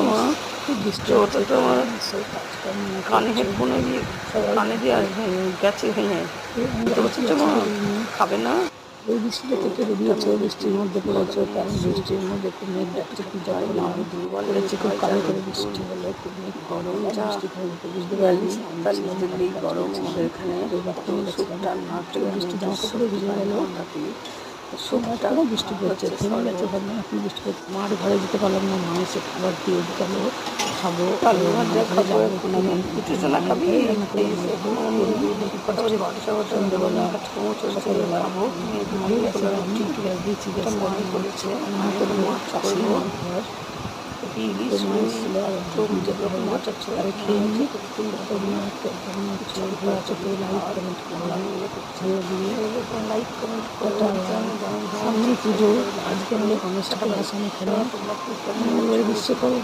মা বৃষ্টি হচ্ছে তো আমার কানে হেডফোনে দিয়ে কানে দিয়ে গেছে ভেঙে বুঝতে পারছো মা খাবে না। ওই বৃষ্টিটা থেকে বেরিয়েছে, বৃষ্টির মধ্যে পড়েছে, কারণ বৃষ্টির মধ্যে খুব মেঘ ডাকছে, খুব জলে নাম পড়েছে, খুব কালো করে বৃষ্টি হলো, খুব মেঘ গরম গরম যা বৃষ্টি হলো, বুঝতে পারিনি 40 ডিগ্রি গরম আমাদের এখানে। সুপটার না খেলে বৃষ্টি জামা কাপড়ে ভিজে গেল, সুপটা এখনো বৃষ্টি পড়ছে, থেমে গেছে ভাবলাম এখন বৃষ্টি পড়ছে। মার ঘরে যেতে পারলাম না, মা এসে খাবার দিয়ে গেল, খাবো আলু ভাজা খাবো যাবো, এক্ষুনি কিছু না খাবি কটা বাজে 12টা সন্ধ্যেবেলা কাজকর্ম চলছে খাবো দিয়েছি মনে করেছে মাছ করবো ইলিশ ছিল মাছ আছে আর খেয়ে নিয়ে চোখে লাইক কমেন্ট করলাম, ভালো দিয়ে লাইক কমেন্ট সামনে পুজো, আজকে হলে গণেশ ঠাকুর আসেন এখানে, বিশ্বকর্মা